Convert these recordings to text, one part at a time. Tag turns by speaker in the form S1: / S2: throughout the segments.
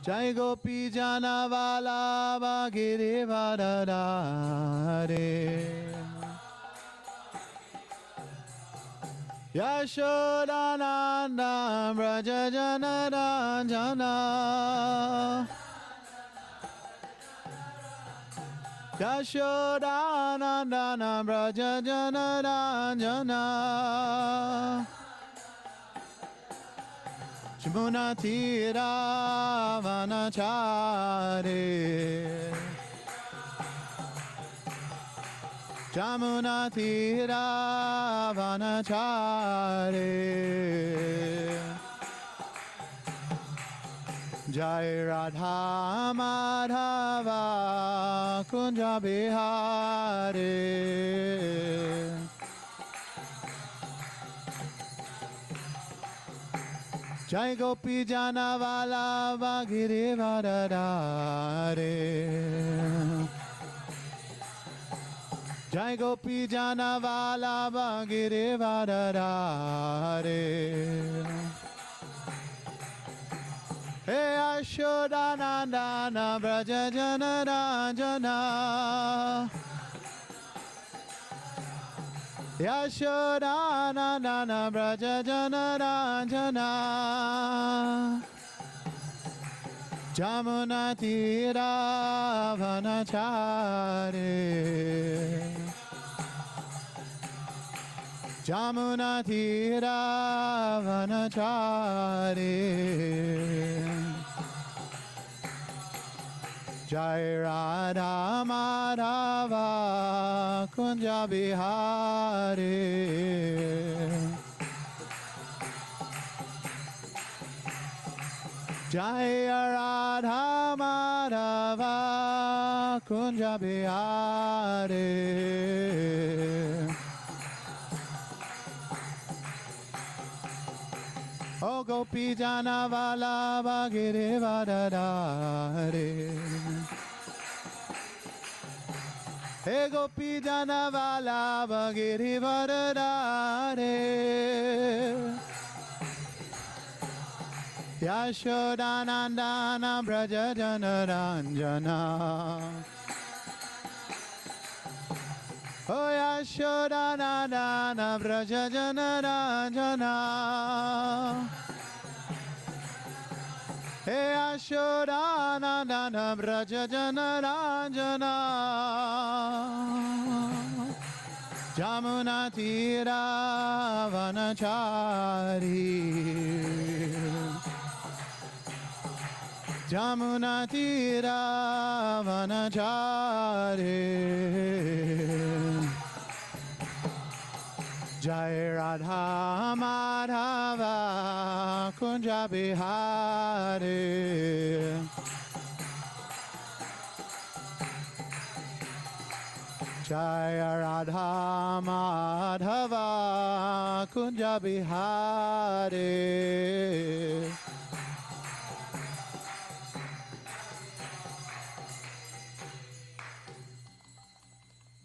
S1: Jai Gopi Jana Vallabha Girivardhare Yashodananda Braja Jana Ranjana Yashodananda Braja Jana Ranjana Jamuna Tira Vanachare Jamuna Tira Vanachare Jai Radha Madhava Kunja Bihare Jai Gopi Jana Vallabha Girivardhare Jai Gopi Jana Vallabha Girivardhare Hey Ashodanandana Braja Jana Ranjana Yashodanandana Braja Jana Ranjana Jamuna Tira Vanachare Jamuna Tira Vanachare Jai Radha Madhava Kunja Bihare Jai Radha Madhava Kunja Bihare O Gopi Jana Vallabha Girivardhare Hey Gopi Jana Vallabha Girivardhare Yashodanandana Braja Jana Ranjana O Yashodanandana Braja Jana Ranjana Hey Yashodanandana Braja Jana Ranjana Jamuna Tira Vanachari Jamuna Tira Vanachare Jai Radha Madhava Kunja Bihare Jai Radha Madhava Kunja Bihare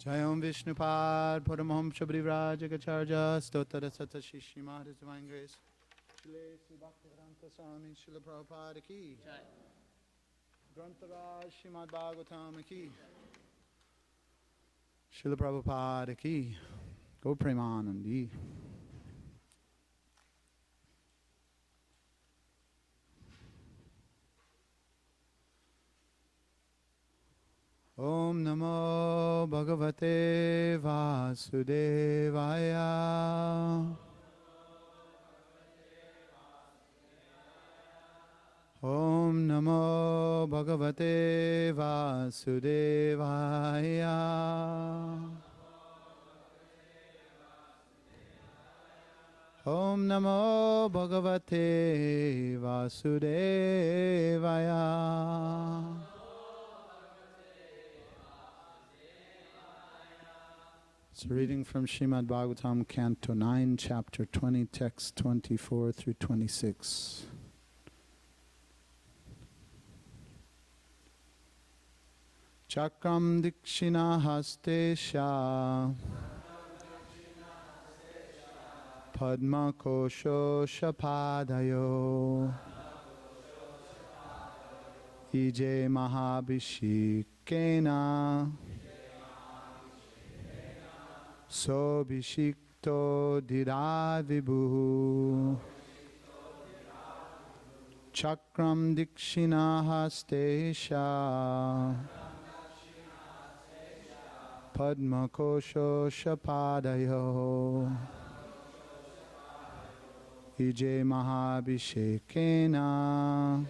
S1: Jayam Vishnupad Paramhamsa Brivraj Gacharya Stottara Sata Shishi Maharaj Divine Grace Shri Bhaktivedanta Swami Srila Prabhupada Ki Grantaraj Srimad Bhagavatam Ki Srila Prabhupada Ki Go Premanandi Om Namo Bhagavate Vasudevaya Om Namo Bhagavate Vasudevaya Om Namo Bhagavate Vasudevaya It's a reading from Srimad Bhagavatam, Canto 9, Chapter 20, Text 24 through 26. Chakram Dikshina Hastesha Padma Kosho Shapadayo Ije Mahabhishekena Sobhishikto Didavibhu Chakram Dikshina Padma Kosho Shapadayo Ije Mahabhishekena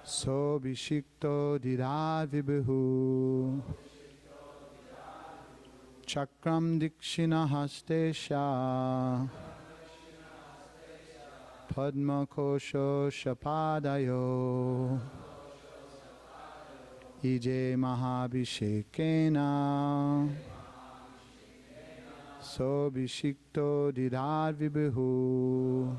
S1: Sobhishikto Didavibhu Chakram Dikshina Hastesha Padma Kosho Shapadayo Ije Mahabhishekena Sobhishikto Didavibhu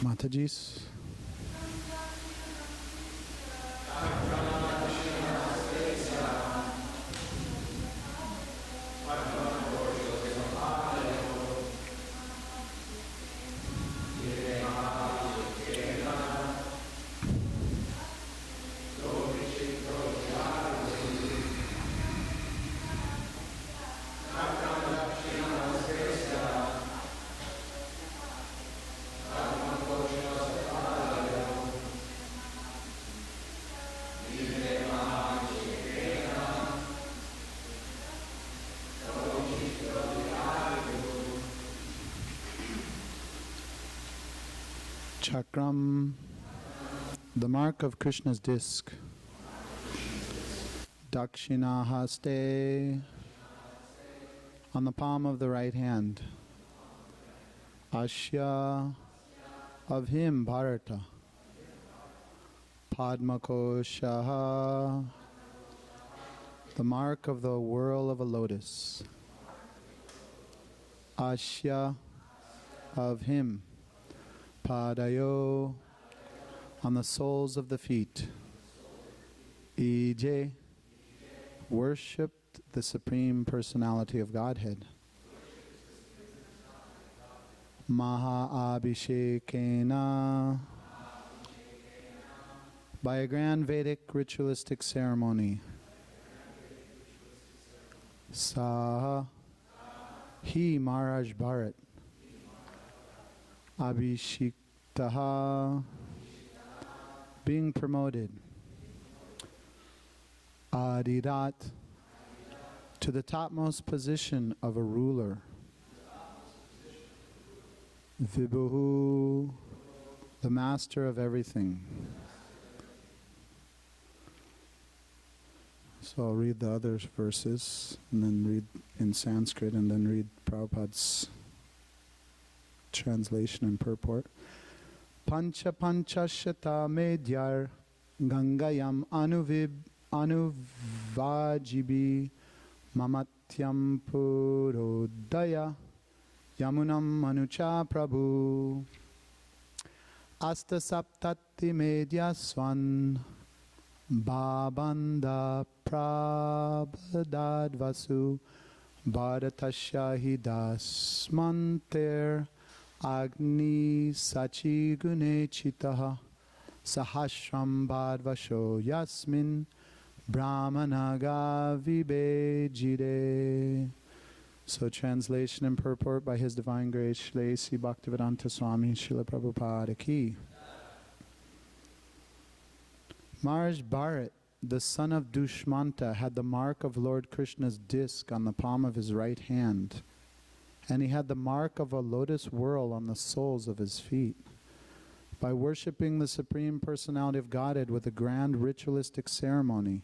S1: Matajis. Chakram, the mark of Krishna's disc. Dakshina haste, on the palm of the right hand. Ashya, of him, Bharata. Padmakoshaha, the mark of the whorl of a lotus. Ashya, of him. Padayo, on the soles of the feet. Ije, worshipped the Supreme Personality of Godhead. Maha Abhishekena, by a grand Vedic ritualistic ceremony. Saha, he Maharaj Bharat. Abhishiktaha, being promoted. Adirat, to the topmost position of a ruler. Vibhu, the master of everything. So I'll read the other verses, and then read in Sanskrit, and then read Prabhupada's translation and purport. Pancha Panchashata Medyar Gangayam Anuvajibi Mamatyam Purodaya Yamunam Manucha Prabhu. Asta Saptati Medya Swan Babanda Prabhadad Vasu Bharatasya Hidasmanter Agni Sachi Gune Chitaha Sahasram Bhadvasho Yasmin Brahmanaga Vibejire. So translation and purport by His Divine Grace Sri Sri Bhaktivedanta Swami Srila Prabhupada Ki. Maharaj Bharat, the son of Dushmanta, had the mark of Lord Krishna's disc on the palm of his right hand, and he had the mark of a lotus whorl on the soles of his feet. By worshipping the Supreme Personality of Godhead with a grand ritualistic ceremony,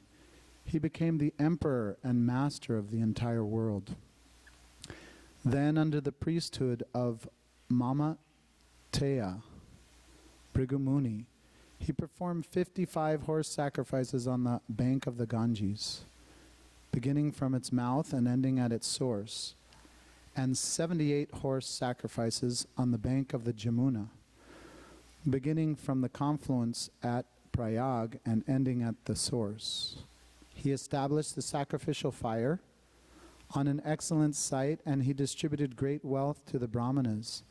S1: he became the emperor and master of the entire world. Then, under the priesthood of Mamateya, Bhrigu, he performed 55 horse sacrifices on the bank of the Ganges, beginning from its mouth and ending at its source, and 78 horse sacrifices on the bank of the Jamuna, beginning from the confluence at Prayag and ending at the source. He established the sacrificial fire on an excellent site, and he distributed great wealth to the Brahmanas.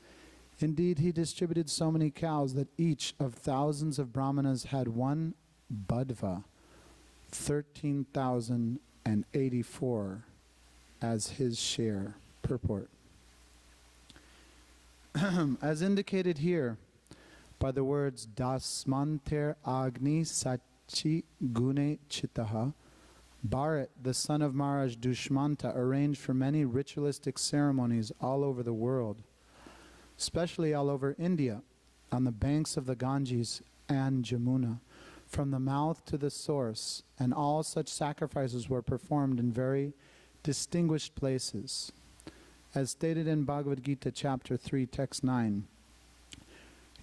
S1: Indeed, he distributed so many cows that each of thousands of Brahmanas had one Badva, 13,084, as his share. Purport. As indicated here by the words Dasmanter Agni Sachi Gune Chitaha, Bharat, the son of Maharaj Dushmanta, arranged for many ritualistic ceremonies all over the world, especially all over India, on the banks of the Ganges and Jamuna, from the mouth to the source, and all such sacrifices were performed in very distinguished places. As stated in Bhagavad Gita chapter 3, text 9,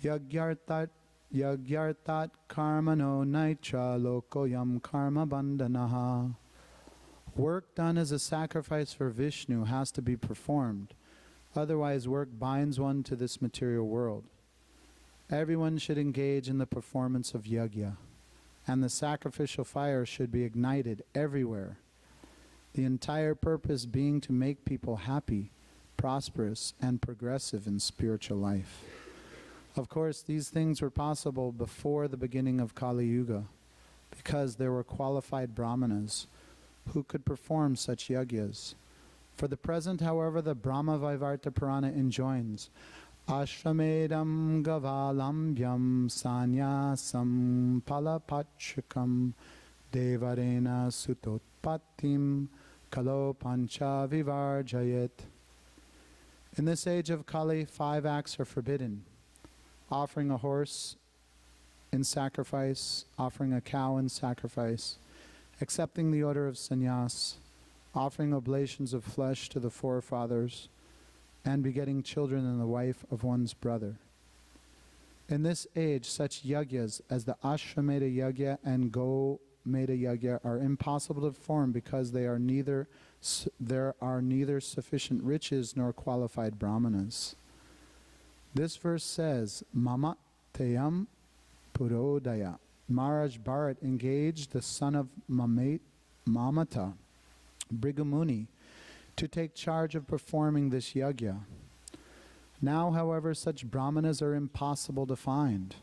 S1: Yagyartat karmano naitra lokoyam karma bandhanaha. Work done as a sacrifice for Vishnu has to be performed. Otherwise, work binds one to this material world. Everyone should engage in the performance of yajna, and the sacrificial fire should be ignited everywhere. The entire purpose being to make people happy, prosperous, and progressive in spiritual life. Of course, these things were possible before the beginning of Kali Yuga, because there were qualified brahmanas who could perform such yajnas. For the present, however, the Brahma Vaivarta Purana enjoins Ashramedam Gavalambhyam Sanyasam Palapachakam Devarena Sutotpatim Kalo Pancha Vivarjayet. In this age of Kali, 5 acts are forbidden: offering a horse in sacrifice, offering a cow in sacrifice, accepting the order of sannyas, offering oblations of flesh to the forefathers, and begetting children and the wife of one's brother. In this age, such yajnas as the Ashramedha Yajna and Gomedha Yajna are impossible to perform because there are neither sufficient riches nor qualified brahmanas. This verse says, Mama Teyam Purodaya. Maharaj Bharat engaged the son of Mamata, Bhrigu, to take charge of performing this yajna. Now, however, such brahmanas are impossible to find.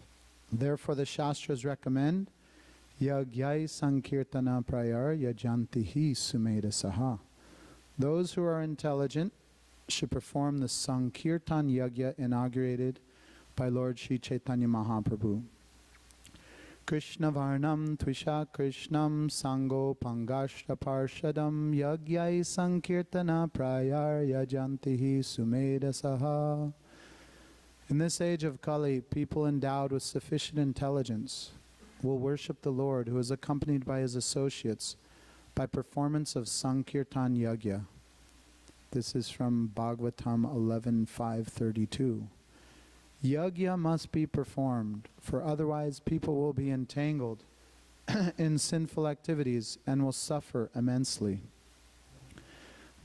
S1: Therefore, the Shastras recommend Yagyai Sankirtana Prayar Yajantihi Sumeda Saha. Those who are intelligent should perform the Sankirtan Yajna inaugurated by Lord Sri Chaitanya Mahaprabhu. Krishna Varnam Tvisha Krishnam Sango Pangashta Parshadam Yagyai Sankirtana Prayar Yajantihi Sumeda Saha. In this age of Kali, people endowed with sufficient intelligence will worship the Lord, who is accompanied by his associates, by performance of Sankirtan Yajna. This is from Bhagavatam 11.5.32. Yajna must be performed, for otherwise people will be entangled in sinful activities and will suffer immensely.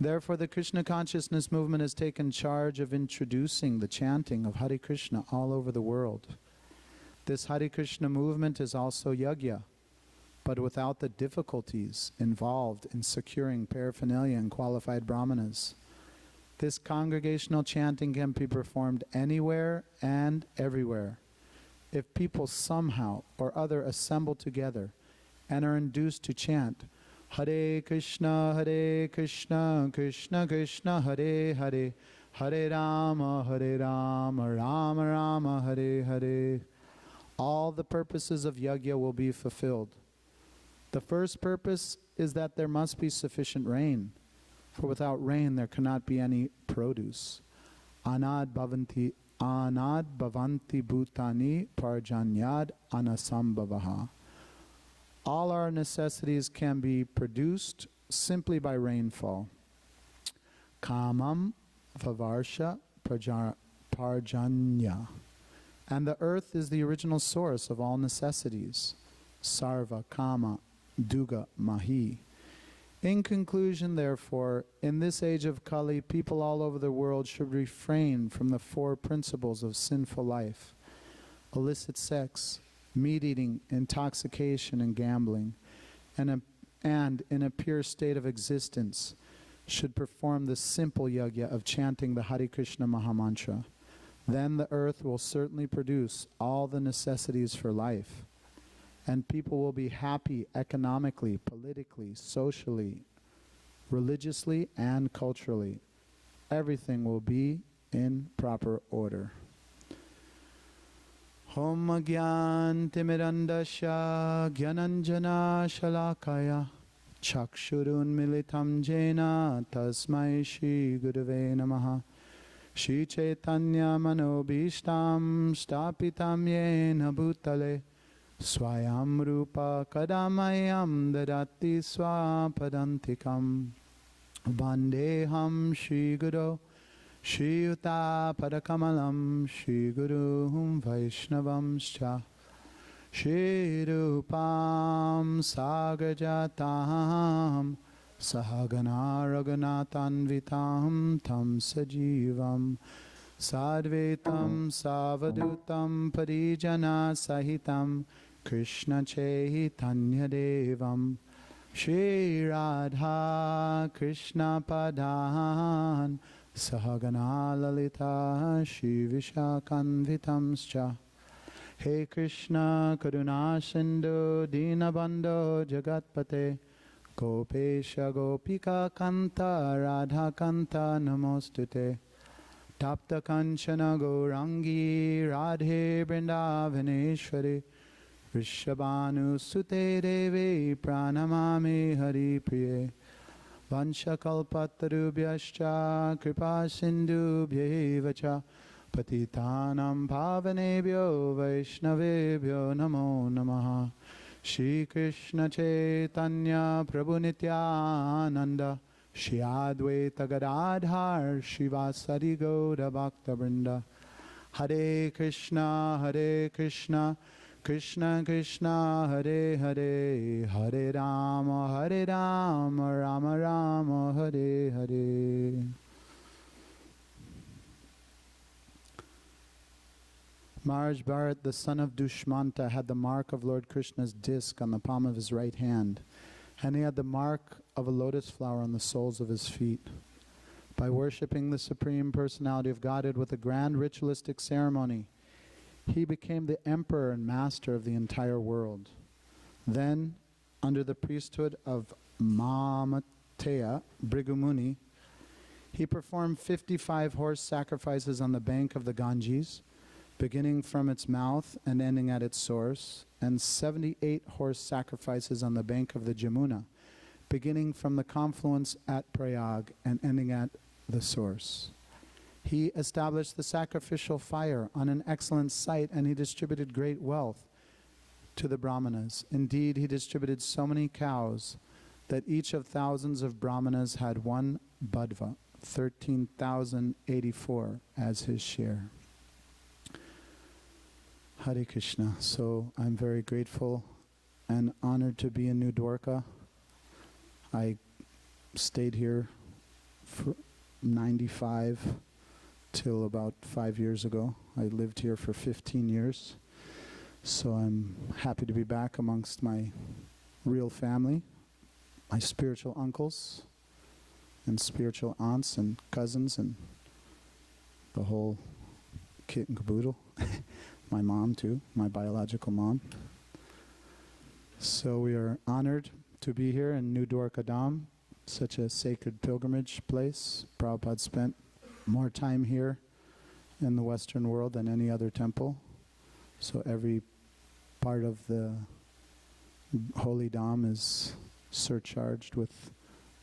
S1: Therefore, the Krishna consciousness movement has taken charge of introducing the chanting of Hare Krishna all over the world. This Hare Krishna movement is also yajna, but without the difficulties involved in securing paraphernalia and qualified brahmanas. This congregational chanting can be performed anywhere and everywhere. If people somehow or other assemble together and are induced to chant Hare Krishna, Krishna Krishna, Hare Hare, Hare Rama, Rama Rama, Hare Hare, all the purposes of yajna will be fulfilled. The first purpose is that there must be sufficient rain, for without rain there cannot be any produce. Anad bhavanti bhutani parjanyad anasambhavaha. All our necessities can be produced simply by rainfall. Kamam vavarsha parjanya. And the earth is the original source of all necessities. Sarva kama duga mahi. In conclusion, therefore, in this age of Kali, people all over the world should refrain from the four principles of sinful life: illicit sex, meat-eating, intoxication, and gambling, and in a pure state of existence should perform the simple yajna of chanting the Hare Krishna Mahamantra. Then the earth will certainly produce all the necessities for life, and people will be happy economically, politically, socially, religiously, and culturally. Everything will be in proper order. Om Gyan Timirandasya Gyananjana Shalakaya Chakshurun Militam Jena Tasmai Shri Gurave Namaha. Shri Chaitanya Manobhishtam Stapitam Yena Bhutale Swayam Rupa Kadamayam Dadati Swapadantikam Vandeham Shri Guru Shri Yuta Padakamalam Shri Guru Vaishnavamscha Shri Rupam Sagrajatam Sahagana Raghunathanvitam Tam Sajivam Sadvetam Savadutam Parijana Sahitam Krishna Chaitanya Devam Shri Radha Krishna Padan Sahagana Lalita Shri Vishakanvitamscha. He Krishna Karuna Sindhu Dinabandho Jagatpate Gopesha Gopika Kanta Radha Kanta Namostute Tapta Kanchana Gaurangi Radhe Vrindavaneshwari Vrishabhanu Sute Devi Pranamami Hari Priye Vanchakalpatarubhyascha Kripa Sindhubhyevacha Patitanam Bhavanebhyo Vaishnavebhyo Namo Namaha. Shri Krishna Chaitanya Prabhu Nityananda Shri Advaita Gadadhar Shivasari Gaura Bhakta Vrinda. Hare Krishna Krishna Krishna Hare Hare, Hare Rama Rama Rama Hare Hare. Maharaj Bharat, the son of Dushmanta, had the mark of Lord Krishna's disc on the palm of his right hand, and he had the mark of a lotus flower on the soles of his feet. By worshipping the Supreme Personality of Godhead with a grand ritualistic ceremony, he became the emperor and master of the entire world. Then, under the priesthood of Mamateya Brigumuni, he performed 55 horse sacrifices on the bank of the Ganges, beginning from its mouth and ending at its source, and 78 horse sacrifices on the bank of the Jamuna, beginning from the confluence at Prayag and ending at the source. He established the sacrificial fire on an excellent site, and he distributed great wealth to the brahmanas. Indeed, he distributed so many cows that each of thousands of brahmanas had one badva, 13,084, as his share. Hare Krishna. So I'm very grateful and honored to be in New Dwarka. I stayed here for 95 till about 5 years ago. I lived here for 15 years. So I'm happy to be back amongst my real family, my spiritual uncles and spiritual aunts and cousins and the whole kit and caboodle. My mom too, my biological mom. So we are honored to be here in New Dwarka Dham, such a sacred pilgrimage place. Prabhupada spent more time here in the Western world than any other temple. So every part of the holy Dham is surcharged with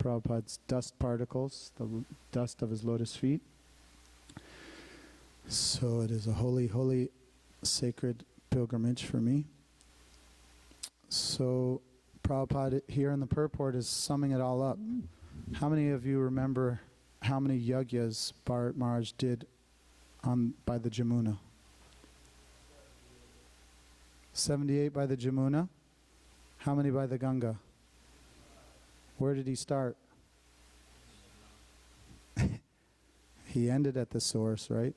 S1: Prabhupada's dust particles, the dust of his lotus feet. So it is a holy, holy, sacred pilgrimage for me. So Prabhupada here in the purport is summing it all up. How many of you remember how many yagyas Bharat Maharaj did by the Jamuna? 78 by the Jamuna. How many by the Ganga? Where did he start? He ended at the source, right?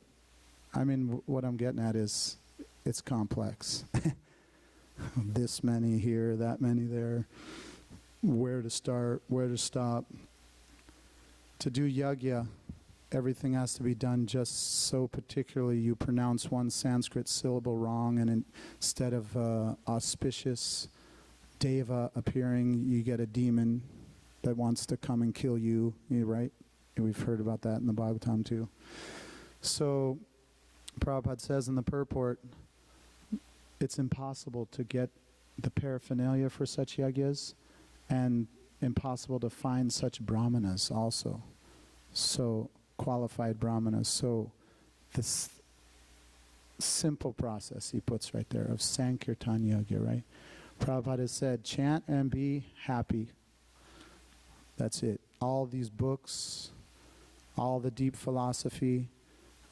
S1: I mean, what I'm getting at is it's complex. This many here, that many there. Where to start, where to stop. To do yagya, everything has to be done just so particularly you pronounce one Sanskrit syllable wrong, and instead of auspicious deva appearing, you get a demon that wants to come and kill you, right? We've heard about that in the Bhagavatam too. So Prabhupada says in the purport, it's impossible to get the paraphernalia for such yagyas, and impossible to find such brahmanas also. So qualified brahmanas. So this simple process he puts right there of Sankirtan Yagya, right? Prabhupada has said, chant and be happy. That's it. All these books, all the deep philosophy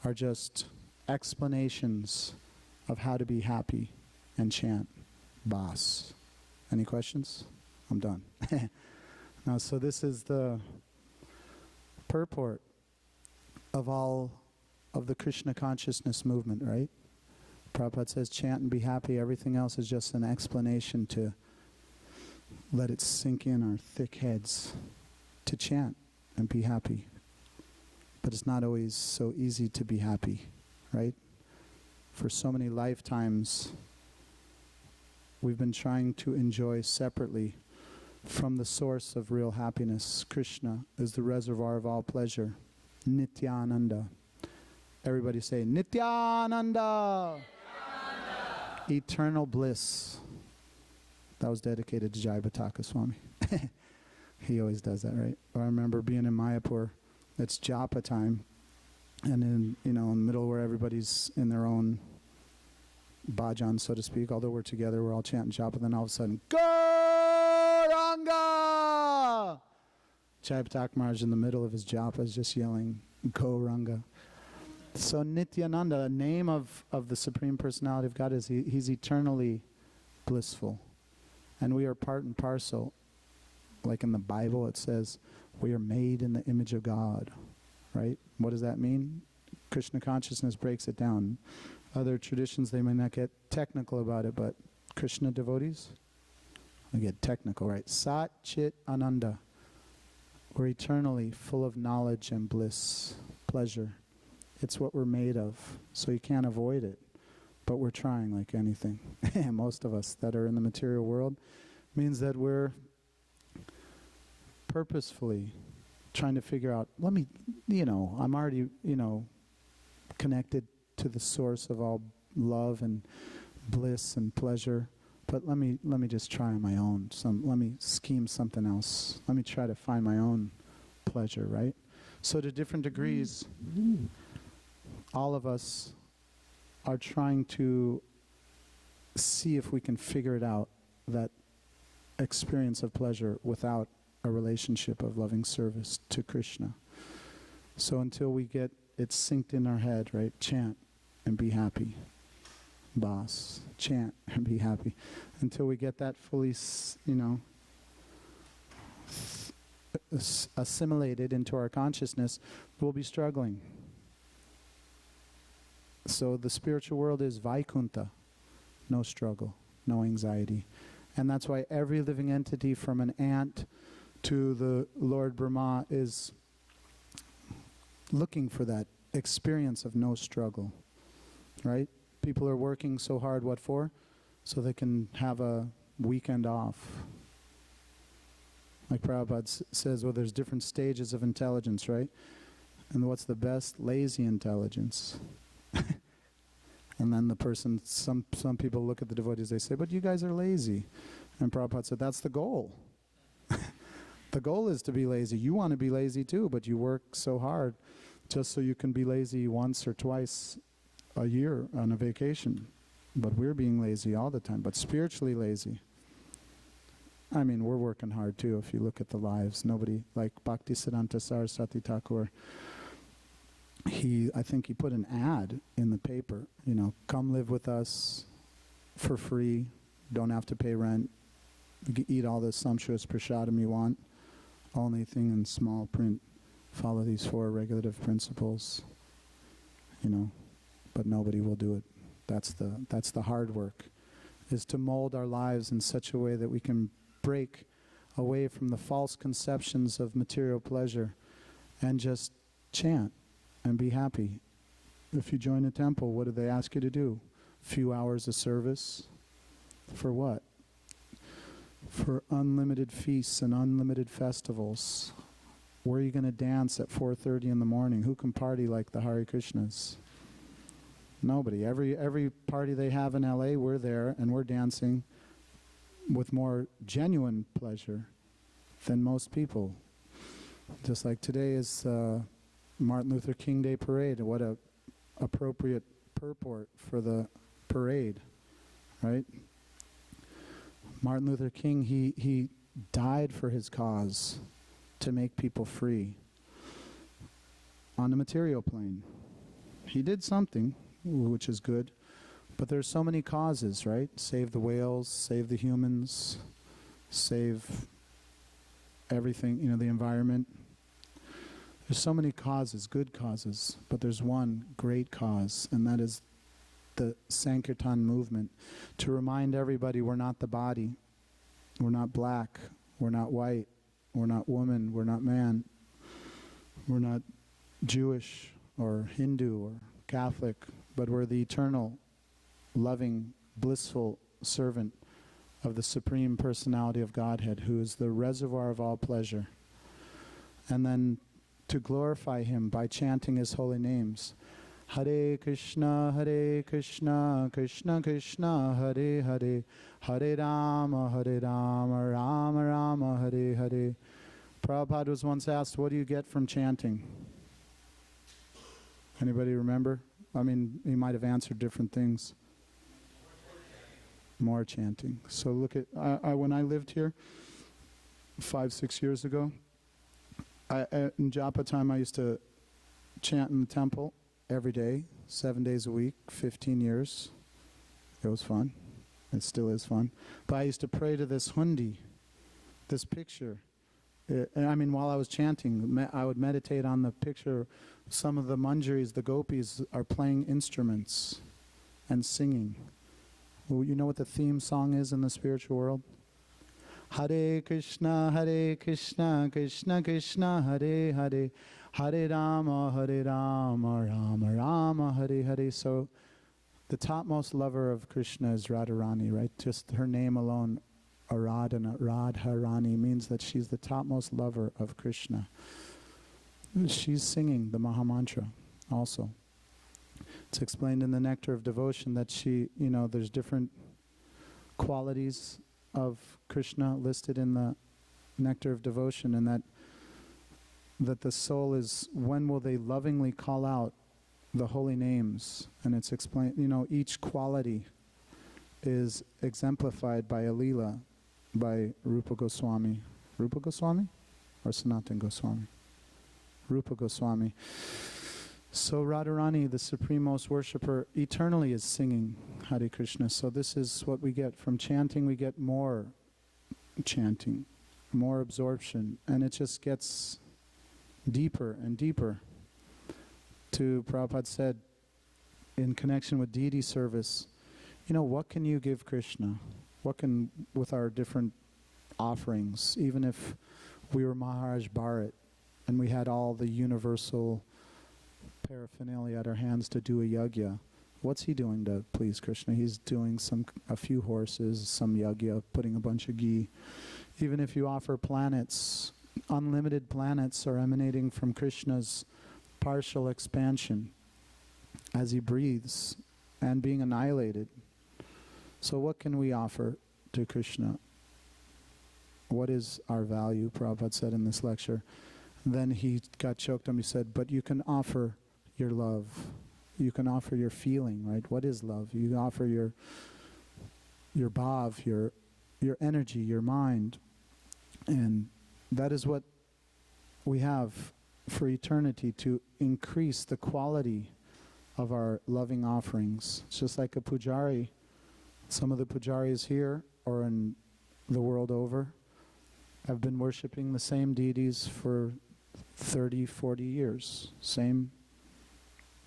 S1: are just explanations of how to be happy and chant. Bas. Any questions? I'm done. Now, so this is the purport of all of the Krishna consciousness movement, right? Prabhupada says, chant and be happy. Everything else is just an explanation to let it sink in our thick heads, to chant and be happy. But it's not always so easy to be happy, right? For so many lifetimes, we've been trying to enjoy separately from the source of real happiness. Krishna is the reservoir of all pleasure. Nityananda. Everybody say, Nityananda! Eternal bliss. That was dedicated to Jaya Swami. He always does that, right? I remember being in Mayapur. It's japa time. And in, in the middle where everybody's in their own bhajan, so to speak, although we're together, we're all chanting japa, then all of a sudden, Gauranga! Jaya Maharaj in the middle of his japa is just yelling, Gauranga. So Nityananda, a name of the Supreme Personality of God, is he's eternally blissful. And we are part and parcel. Like in the Bible it says, we are made in the image of God. Right? What does that mean? Krishna consciousness breaks it down. Other traditions, they may not get technical about it, but Krishna devotees, they get technical, right? Sat Chit Ananda. We're eternally full of knowledge and bliss, pleasure. It's what we're made of, so you can't avoid it. But we're trying like anything. Most of us that are in the material world means that we're purposefully trying to figure out, I'm already, connected to the source of all love and bliss and pleasure, but let me just try on my own. Let me scheme something else. Let me try to find my own pleasure, right? So to different degrees, all of us are trying to see if we can figure it out, that experience of pleasure without a relationship of loving service to Krishna. So until we get it synced in our head, right? Chant and be happy. Bas. Chant and be happy. Until we get that fully, assimilated into our consciousness, we'll be struggling. So the spiritual world is Vaikunta, no struggle, no anxiety. And that's why every living entity from an ant to the Lord Brahma is looking for that experience of no struggle, right? People are working so hard, what for? So they can have a weekend off. Like Prabhupada says, well, there's different stages of intelligence, right? And what's the best? Lazy intelligence. And then the person, some people look at the devotees, they say, but you guys are lazy. And Prabhupada said, that's the goal. The goal is to be lazy. You want to be lazy too, but you work so hard just so you can be lazy once or twice a year on a vacation. But we're being lazy all the time, but spiritually lazy. I mean, we're working hard too if you look at the lives. Nobody, like Bhaktisiddhanta Saraswati Thakur, I think he put an ad in the paper, you know, come live with us for free, don't have to pay rent, you can eat all the sumptuous prasadam you want, only thing in small print, follow these 4 regulative principles, you know, but nobody will do it. That's the hard work, is to mold our lives in such a way that we can break away from the false conceptions of material pleasure and just chant and be happy. If you join a temple, what do they ask you to do? A few hours of service. For what? For unlimited feasts and unlimited festivals. Where are you going to dance at 4:30 in the morning? Who can party like the Hare Krishnas? Nobody. Every party they have in LA, we're there and we're dancing with more genuine pleasure than most people. Just like today is Martin Luther King Day Parade. What a appropriate purport for the parade, right? Martin Luther King, he died for his cause to make people free on the material plane. He did something, which is good, but there's so many causes, right? Save the whales, save the humans, save everything, you know, the environment. There's so many causes, good causes, but there's one great cause, and that is the Sankirtan movement, to remind everybody we're not the body, we're not black, we're not white, we're not woman, we're not man, we're not Jewish or Hindu or Catholic, but we're the eternal, loving, blissful servant of the Supreme Personality of Godhead, who is the reservoir of all pleasure. And then to glorify Him by chanting His holy names. Hare Krishna, Krishna Krishna, Hare Hare, Hare Rama, Rama Rama, Hare Hare. Prabhupada was once asked, what do you get from chanting? Anybody remember? I mean, he might have answered different things. More chanting. So look at, when I lived here 5-6 years ago, in Japa time I used to chant in the temple every day, 7 days a week, 15 years. It was fun. It still is fun. But I used to pray to this hundi, this picture. I mean, while I was chanting, I would meditate on the picture. Some of the manjaris, the gopis, are playing instruments and singing. Well, you know what the theme song is in the spiritual world? Hare Krishna, Krishna Krishna, Hare Hare, Hare Rama, Rama Rama, Hare Hare. So the topmost lover of Krishna is Radharani, right? Just her name alone, Aradhana, Radharani, means that she's the topmost lover of Krishna. She's singing the Mahamantra also. It's explained in the Nectar of Devotion that she, you know, there's different qualities of Krishna listed in the Nectar of Devotion, and that the soul is, when will they lovingly call out the holy names? And it's explained, you know, each quality is exemplified by a lila, by Rupa Goswami. Rupa Goswami? Or Sanatana Goswami? Rupa Goswami. So Radharani, the Supreme Most Worshipper, eternally is singing Hare Krishna. So this is what we get from chanting. We get more chanting. more absorption, and it just gets deeper and deeper. Prabhupada said, in connection with deity service, what can you give Krishna? With our different offerings, even if we were Maharaj Bharat and we had all the universal paraphernalia at our hands to do a yajna, what's he doing to please Krishna? He's doing a few horses, some yajna, putting a bunch of ghee. Even if you offer planets, unlimited planets are emanating from Krishna's partial expansion as he breathes and being annihilated. So what can we offer to Krishna? What is our value? Prabhupada said in this lecture. Then he got choked up. He said, but you can offer your love. You can offer your feeling, right? What is love? You offer your bhav, your energy, your mind. And that is what we have for eternity, to increase the quality of our loving offerings. It's just like a pujari. Some of the pujaris here or in the world over have been worshipping the same deities for 30, 40 years. Same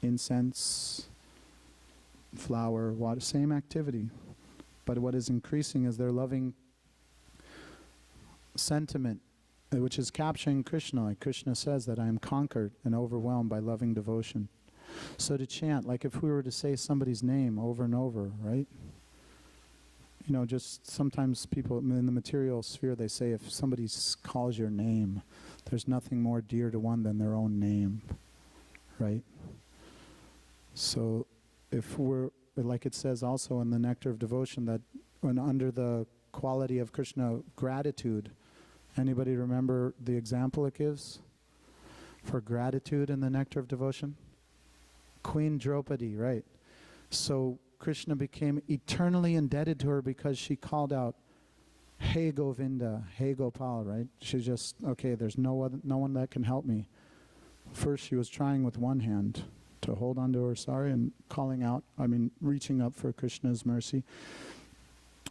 S1: incense, flower, water, same activity. But what is increasing is their loving sentiment, which is capturing Krishna. Like Krishna says that I am conquered and overwhelmed by loving devotion. So to chant, like if we were to say somebody's name over and over, right? Just sometimes people in the material sphere, they say if somebody calls your name, there's nothing more dear to one than their own name, right? So if we're, like it says also in the Nectar of Devotion, that when under the quality of Krishna, gratitude, anybody remember the example it gives for gratitude in the Nectar of Devotion? Queen Draupadi, right? So Krishna became eternally indebted to her because she called out, "Hey Govinda, hey Gopal," right? She just, okay, there's no one that can help me. First she was trying with one hand to hold on to her sari and reaching up for Krishna's mercy.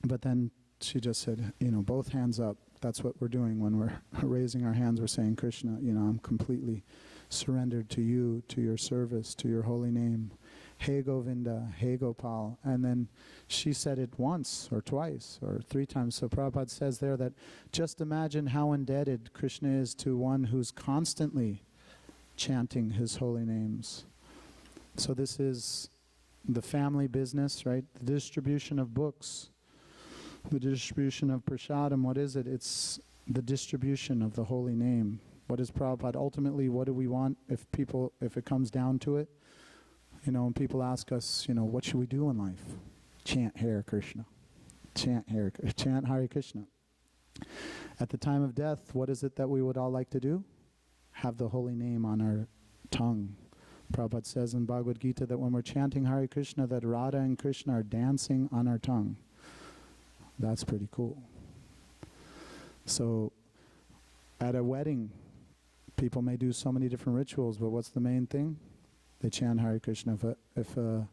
S1: But then she just said, both hands up. That's what we're doing when we're raising our hands. We're saying, Krishna, I'm completely surrendered to you, to your service, to your holy name. Hey Govinda, hey Gopal. And then she said it once or twice or 3 times. So Prabhupada says there that just imagine how indebted Krishna is to one who's constantly chanting his holy names. So this is the family business, right? The distribution of books, the distribution of prasadam. What is it? It's the distribution of the holy name. What is Prabhupada? Ultimately, what do we want if it comes down to it? When people ask us, what should we do in life? Chant Hare Krishna. Chant Hare Krishna. At the time of death, what is it that we would all like to do? Have the holy name on our tongue. Prabhupada says in Bhagavad Gita that when we're chanting Hare Krishna, that Radha and Krishna are dancing on our tongue. That's pretty cool. So, at a wedding, people may do so many different rituals, but what's the main thing? They chant Hare Krishna. If a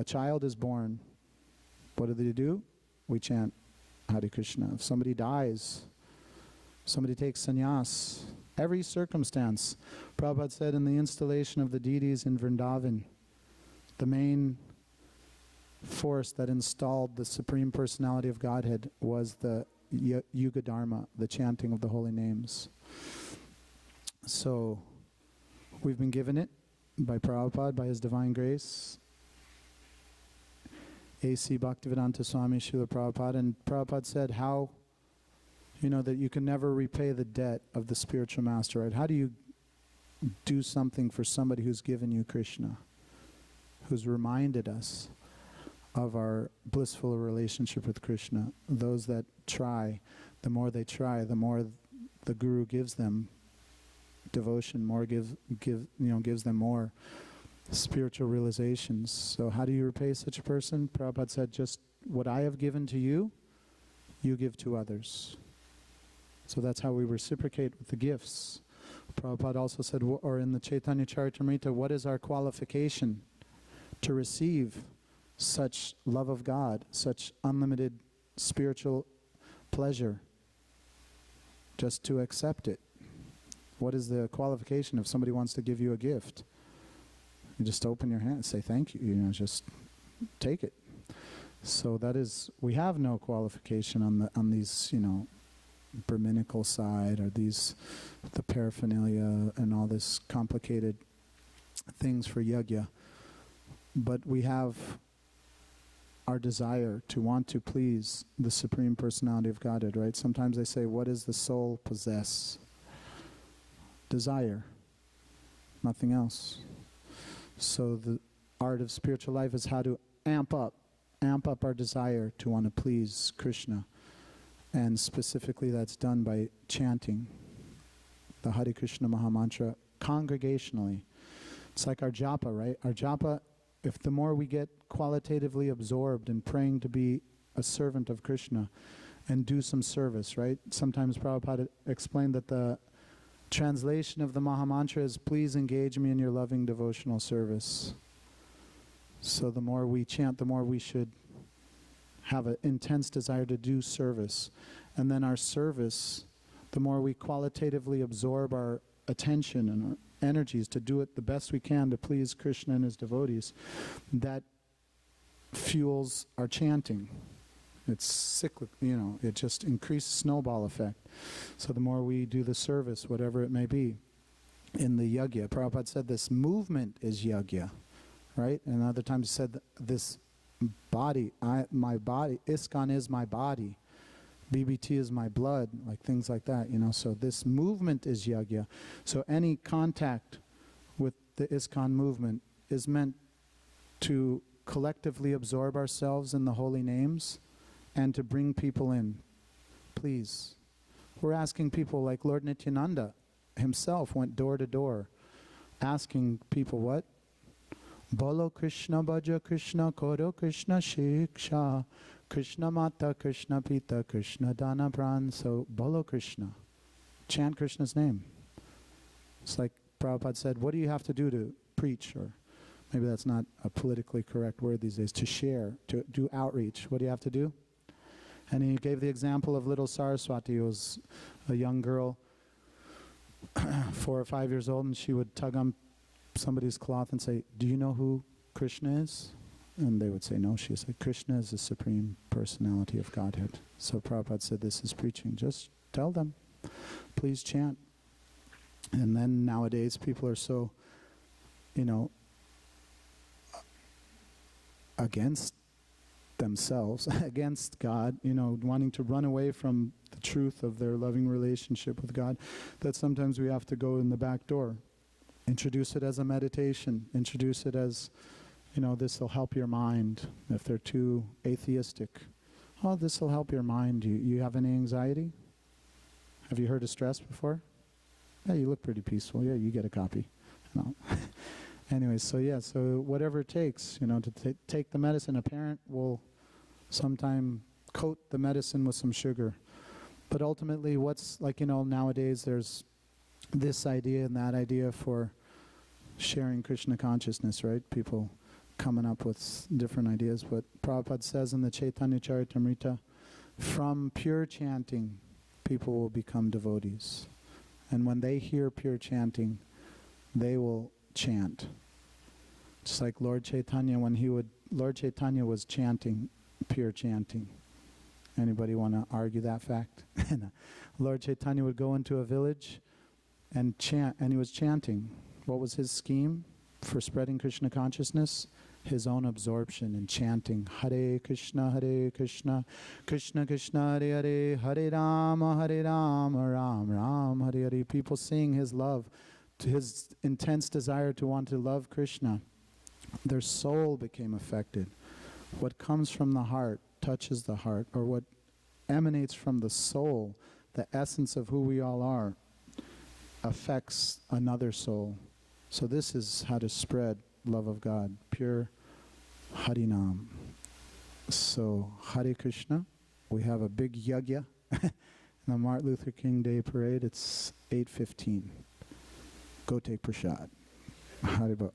S1: child is born, what do? We chant Hare Krishna. If somebody dies, somebody takes sannyas, every circumstance. Prabhupada said in the installation of the deities in Vrindavan, the main force that installed the Supreme Personality of Godhead was the Yuga Dharma, the chanting of the holy names. So, we've been given it by Prabhupada, by His Divine Grace. A.C. Bhaktivedanta Swami Srila Prabhupada. And Prabhupada said how, that you can never repay the debt of the spiritual master, right? How do you do something for somebody who's given you Krishna, who's reminded us of our blissful relationship with Krishna? Those that try, the more they try, the more the Guru gives them devotion, more gives them more spiritual realizations. So how do you repay such a person? Prabhupada said, just what I have given to you, you give to others. So that's how we reciprocate with the gifts. Prabhupada also said, or in the Chaitanya Charitamrita, what is our qualification to receive such love of God, such unlimited spiritual pleasure just to accept it. What is the qualification if somebody wants to give you a gift? You just open your hand and say thank you, just take it. So that is, we have no qualification on these, Brahminical side, or the paraphernalia and all this complicated things for yajna. But we have our desire to want to please the Supreme Personality of Godhead, right? Sometimes they say, what does the soul possess? Desire. Nothing else. So the art of spiritual life is how to amp up our desire to want to please Krishna. And specifically that's done by chanting the Hare Krishna Mahamantra congregationally. It's like our japa, right? Our japa, if the more we get qualitatively absorbed in praying to be a servant of Krishna and do some service, right? Sometimes Prabhupada explained that the translation of the Mahamantra is, please engage me in your loving devotional service. So the more we chant, the more we should have an intense desire to do service. And then our service, the more we qualitatively absorb our attention and our energies to do it the best we can to please Krishna and his devotees, that fuels our chanting. It's cyclic, it just increases snowball effect. So the more we do the service, whatever it may be, in the yajna, Prabhupada said this movement is yajna, right? And other times he said this body, my body, ISKCON is my body, BBT is my blood, like things like that, so this movement is yajna. So any contact with the ISKCON movement is meant to collectively absorb ourselves in the holy names and to bring people in. Please. We're asking people, like Lord Nityananda himself went door to door asking people what? Bolo Krishna Bhaja Krishna Koro Krishna Shiksha Krishna Mata Krishna Pita Krishna Dana Pran. So Bolo Krishna. Chant Krishna's name. It's like Prabhupada said, what do you have to do to preach? Or maybe that's not a politically correct word these days. To share, to do outreach. What do you have to do? And he gave the example of little Saraswati, who was a young girl, 4 or 5 years old, and she would tug on somebody's cloth and say, do you know who Krishna is? And they would say, no. She said, Krishna is the Supreme Personality of Godhead. So Prabhupada said, this is preaching. Just tell them. Please chant. And then nowadays people are so, against themselves, against God, wanting to run away from the truth of their loving relationship with God, that sometimes we have to go in the back door. Introduce it as a meditation. Introduce it as, this will help your mind. If they're too atheistic, oh, this will help your mind. You have any anxiety? Have you heard of stress before? Yeah, you look pretty peaceful. Yeah, you get a copy. No. Anyways, so whatever it takes, to take the medicine. A parent will sometime coat the medicine with some sugar. But ultimately, what's nowadays there's this idea and that idea for sharing Krishna consciousness, right? People coming up with different ideas. But Prabhupada says in the Chaitanya Charitamrita, from pure chanting, people will become devotees. And when they hear pure chanting, they will chant. Just like Lord Chaitanya, Lord Chaitanya was chanting, pure chanting. Anybody want to argue that fact? Lord Chaitanya would go into a village and chant, and he was chanting. What was his scheme for spreading Krishna consciousness? His own absorption in chanting Hare Krishna, Krishna Krishna, Hare Hare, Hare Rama, Ram Ram, Hare Hare. People seeing his love, to his intense desire to want to love Krishna. Their soul became affected. What comes from the heart touches the heart, or what emanates from the soul, the essence of who we all are, affects another soul. So this is how to spread love of God, pure Harinam. So Hare Krishna, we have a big yajna in the Martin Luther King Day Parade. It's 8:15. Go take prasad. Haribo.